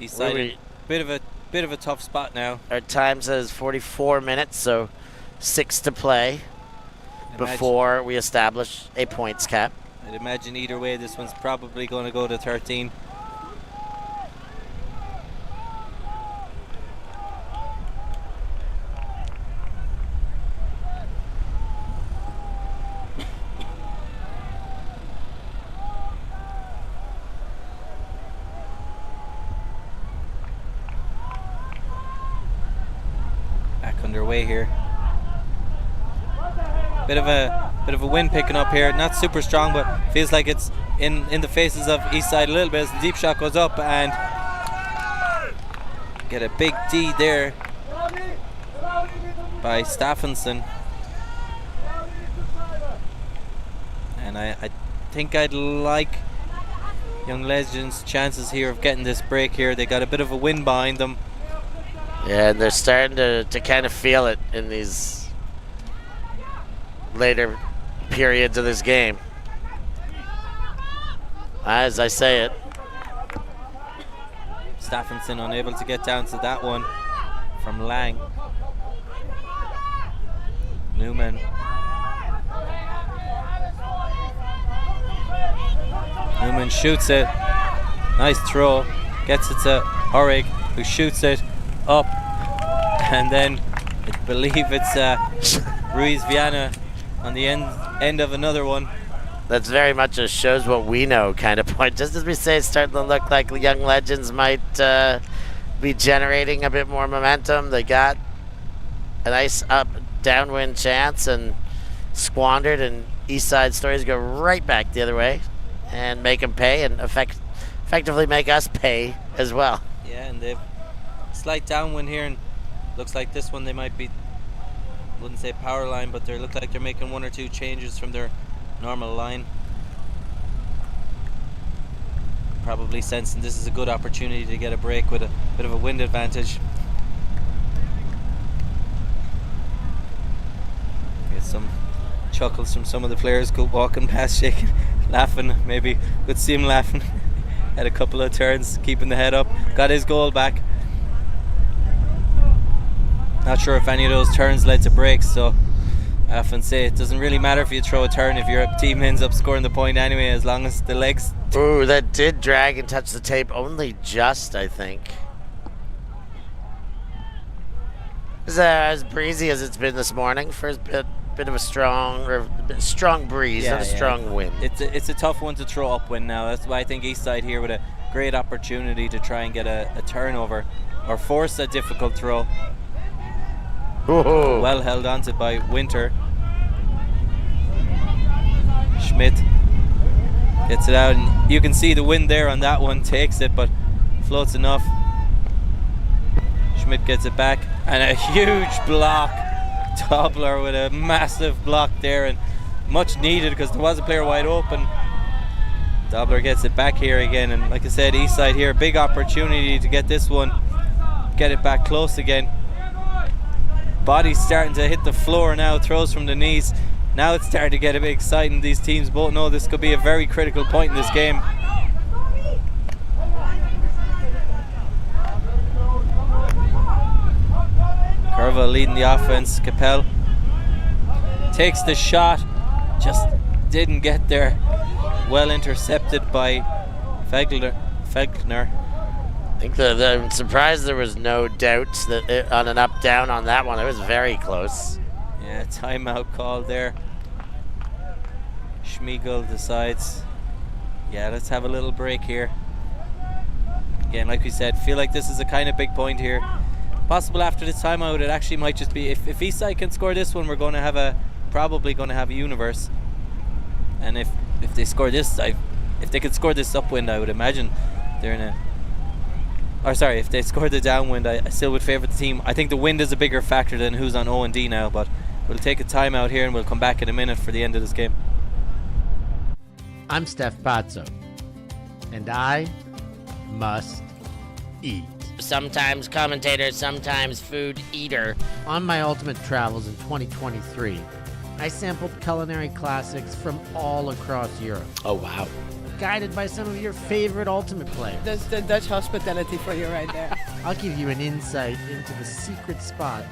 Speaker 2: Eastside, bit of a tough spot now.
Speaker 3: Our time says 44 minutes, so 6 to play before we establish a points cap.
Speaker 2: I'd imagine either way this one's probably going to go to 13. Back underway here. Bit of a wind picking up here, not super strong, but feels like it's in the faces of Eastside a little bit as the deep shot goes up, and get a big D there by Staffansson. And I think I'd like Young Legends' chances here of getting this break here. They got a bit of a wind behind them.
Speaker 3: Yeah, and they're starting to kind of feel it in these later periods of this game. As I say it.
Speaker 2: Staffansson unable to get down to that one from Lang. Newman. Newman shoots it. Nice throw. Gets it to Horig, who shoots it up. And then I believe it's Ruiz Viana on the end of another one.
Speaker 3: That's very much a shows what we know kind of point. Just as we say, it's starting to look like Young Legends might be generating a bit more momentum. They got a nice downwind chance and squandered, and Eastside Stories go right back the other way and make them pay, and effectively make us pay as well.
Speaker 2: Yeah, and they've slight downwind here, and looks like this one they might be, wouldn't say power line, but they look like they're making 1 or 2 changes from their normal line. Probably sensing this is a good opportunity to get a break with a bit of a wind advantage. Get some chuckles from some of the players walking past, shaking, laughing. Maybe could see him laughing. Had a couple of turns, keeping the head up. Got his goal back. Not sure if any of those turns led to breaks, so I often say it doesn't really matter if you throw a turn if your team ends up scoring the point anyway, as long as the legs.
Speaker 3: Ooh, that did drag and touch the tape only just, I think. It's as breezy as it's been this morning. First bit of a strong breeze, not a strong wind.
Speaker 2: It's a tough one to throw upwind now. That's why I think Eastside here with a great opportunity to try and get a turnover or force a difficult throw.
Speaker 3: Whoa.
Speaker 2: Well held onto by Winter. Schmidt gets it out, and you can see the wind there on that one, takes it, but floats enough. Schmidt gets it back, and a huge block. Dobler with a massive block there, and much needed because there was a player wide open. Dobler gets it back here again, and like I said, Eastside here, big opportunity to get this one, get it back close again. Body's starting to hit the floor now, throws from the knees. Now it's starting to get a bit exciting. These teams both know this could be a very critical point in this game. Curva leading the offense. Capel takes the shot, just didn't get there. Well intercepted by Fegner.
Speaker 3: I think I'm surprised there was no doubt that on an up-down on that one. It was very close.
Speaker 2: Yeah, timeout call there. Schmiegel decides Yeah, let's have a little break here. Again, like we said, feel like this is a kind of big point here. Possible after this timeout, it actually might just be if Eastside can score this one, we're going to have probably going to have a universe. And if they score this, if they could score this upwind, I would imagine they're in a. Or sorry, if they score the downwind, I still would favour the team. I think the wind is a bigger factor than who's on O and D now. But we'll take a timeout here and we'll come back in a minute for the end of this game.
Speaker 4: I'm Steph Pazzo, and I must eat.
Speaker 3: Sometimes commentator, sometimes food eater.
Speaker 4: On my ultimate travels in 2023, I sampled culinary classics from all across Europe,
Speaker 3: Oh, wow.
Speaker 4: guided by some of your favorite ultimate players.
Speaker 6: That's the Dutch hospitality for you right there.
Speaker 4: I'll give you an insight into the secret spots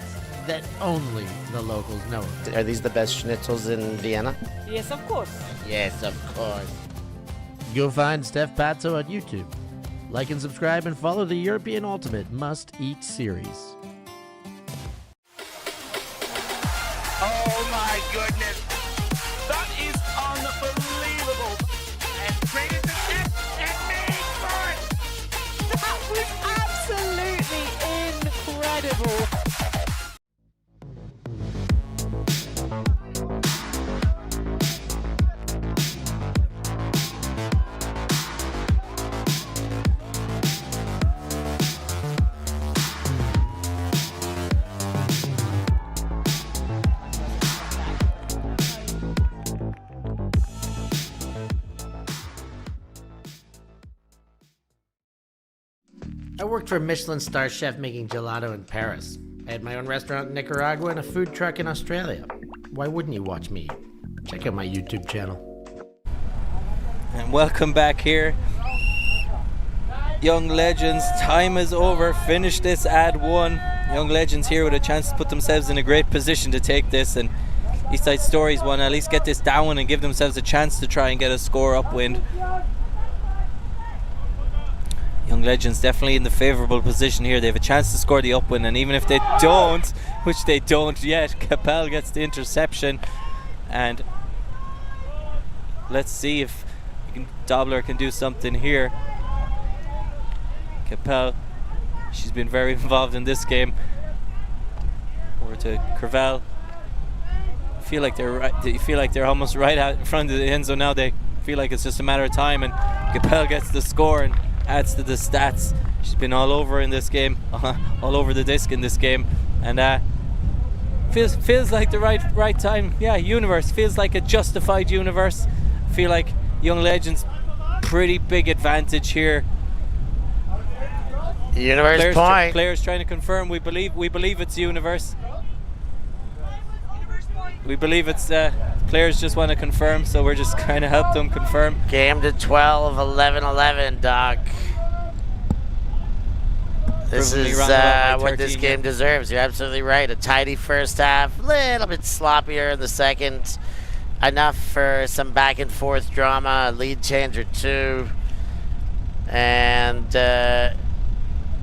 Speaker 4: that only the locals know of.
Speaker 3: Are these the best schnitzels in Vienna?
Speaker 6: Yes, of course.
Speaker 3: Yes, of course.
Speaker 4: Go find Steph Pazzo on YouTube. Like and subscribe and follow the European Ultimate Must Eat series.
Speaker 5: Oh my goodness. That is unbelievable. And traded to F and made for it.
Speaker 6: That was absolutely incredible.
Speaker 4: I worked for a Michelin star chef making gelato in Paris. I had my own restaurant in Nicaragua and a food truck in Australia. Why wouldn't you watch me? Check out my YouTube channel.
Speaker 2: And welcome back here. Young Legends, time is over. Finish this ad 1. Young Legends here with a chance to put themselves in a great position to take this, and Eastside Stories want to at least get this down and give themselves a chance to try and get a score upwind. Young Legends definitely in the favourable position here. They have a chance to score the upwind, and even if they don't, which they don't yet, Capel gets the interception. And let's see if Dobler can do something here. Capel, she's been very involved in this game. Over to Crevel. Feel like they're right. You feel like they're almost right out in front of the end zone now. They feel like it's just a matter of time, and Capel gets the score and adds to the stats. She's been all over in this game, all over the disc in this game, and feels like the right time. Yeah, universe feels like a justified universe. Feel like Young Legends pretty big advantage here.
Speaker 3: Universe point.
Speaker 2: Players trying to confirm. We believe it's universe. We believe it's players just want to confirm, so we're just trying to help them confirm.
Speaker 3: Game to 12, 11-11, Doc. This is what this game deserves. You're absolutely right. A tidy first half, a little bit sloppier in the second. Enough for some back and forth drama, a lead change or two. And,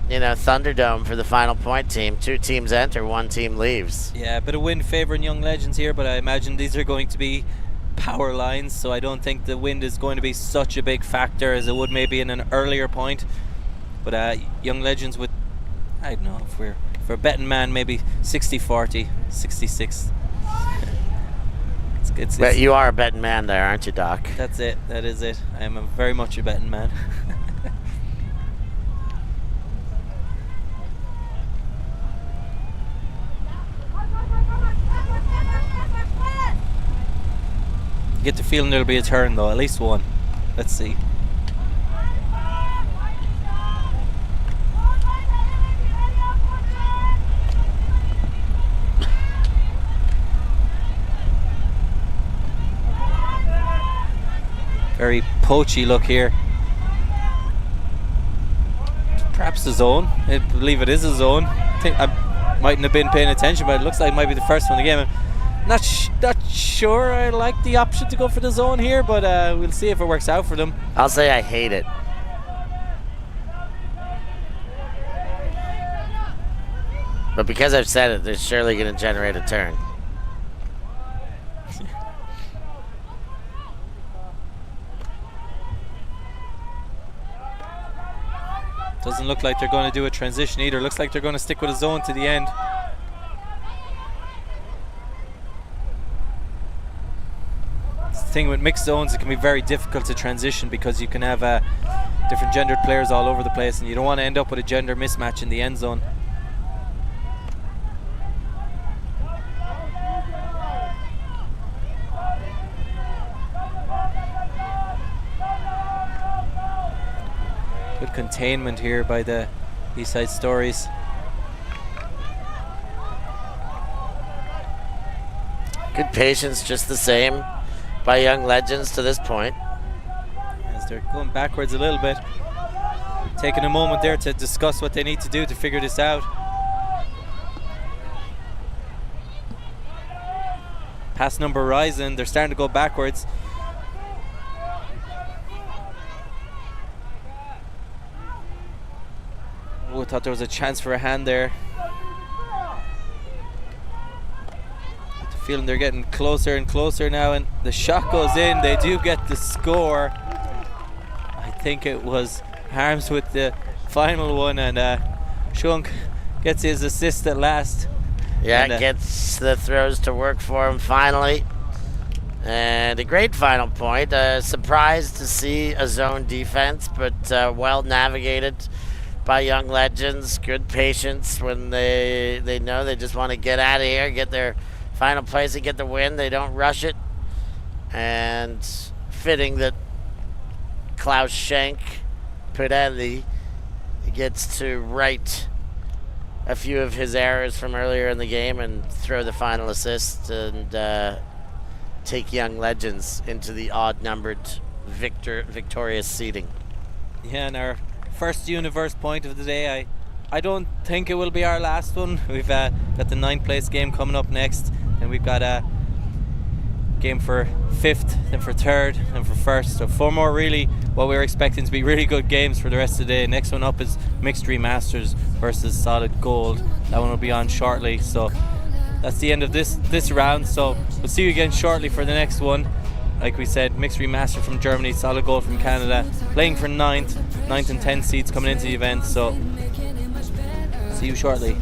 Speaker 3: Thunderdome for the final point team. 2 teams enter, 1 team leaves.
Speaker 2: Yeah, a bit of wind favouring Young Legends here, but I imagine these are going to be power lines, so I don't think the wind is going to be such a big factor as it would maybe in an earlier point. But Young Legends would, I don't know, if we're betting man, maybe 60-40, 66.
Speaker 3: But you are a betting man there, aren't you, Doc?
Speaker 2: That's it. That is it. I am very much a betting man. You get the feeling there'll be a turn though, at least one. Let's see. Very poachy look here. Perhaps the zone. I believe it is a zone. I think I mightn't have been paying attention, but it looks like it might be the first one of the game. Not sure I like the option to go for the zone here, but we'll see if it works out for them.
Speaker 3: I'll say I hate it. But because I've said it, they're surely going to generate a turn.
Speaker 2: Doesn't look like they're going to do a transition either. Looks like they're going to stick with a zone to the end. The thing with mixed zones, it can be very difficult to transition because you can have different gendered players all over the place, and you don't want to end up with a gender mismatch in the end zone. Good containment here by the Eastside Stories.
Speaker 3: Good patience, just the same, by Young Legends to this point.
Speaker 2: As they're going backwards a little bit. Taking a moment there to discuss what they need to do to figure this out. Pass number rising, they're starting to go backwards. Oh, I thought there was a chance for a hand there. Feeling they're getting closer and closer now, and the shot goes in. They do get the score. I think it was Harms with the final one, and Shunk gets his assist at last.
Speaker 3: Yeah,
Speaker 2: and,
Speaker 3: gets the throws to work for him finally. And a great final point. Surprised to see a zone defense, but well navigated by Young Legends. Good patience when they know they just want to get out of here, get their final place and get the win. They don't rush it. And fitting that Klaus Schenk Pirelli gets to right a few of his errors from earlier in the game and throw the final assist and take Young Legends into the odd-numbered victorious seeding.
Speaker 2: Yeah, and our first universe point of the day, I don't think it will be our last one. We've got the 9th place game coming up next, and we've got a game for 5th, then for 3rd, and for 1st. So 4 more really what we're expecting to be really good games for the rest of the day. Next one up is Mixed Remasters versus Solid Gold. That one will be on shortly. So that's the end of this round. So we'll see you again shortly for the next one. Like we said, Mixed Remaster from Germany, Solid Gold from Canada, playing for 9th and 10th seeds coming into the event. So see you shortly.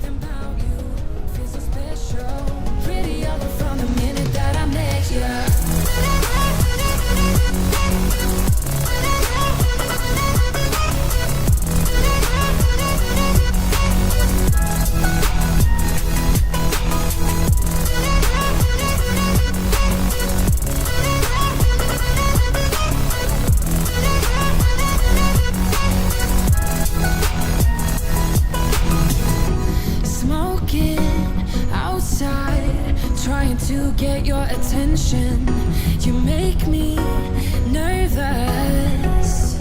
Speaker 8: Trying to get your attention, you make me nervous.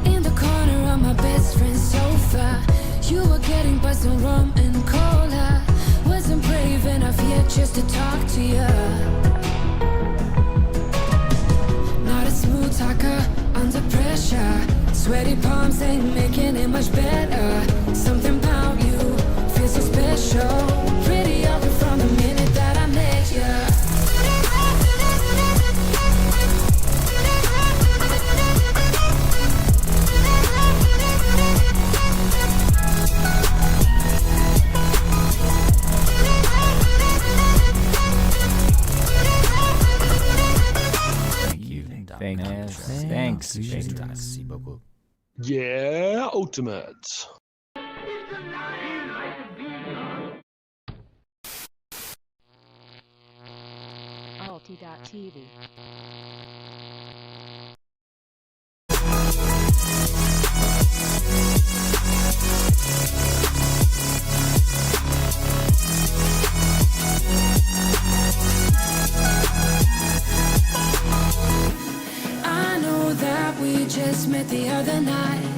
Speaker 8: In the corner of my best friend's sofa, you were getting buzzed on rum and cola. Wasn't brave enough yet just to talk to you. Not a smooth talker under pressure. Sweaty palms ain't making it much better. Something about you feels so special. Pretty up from the minute that I met you.
Speaker 7: Thanks.
Speaker 9: Yeah, ultimate.
Speaker 10: Alti.tv.
Speaker 8: I know that we just met the other night.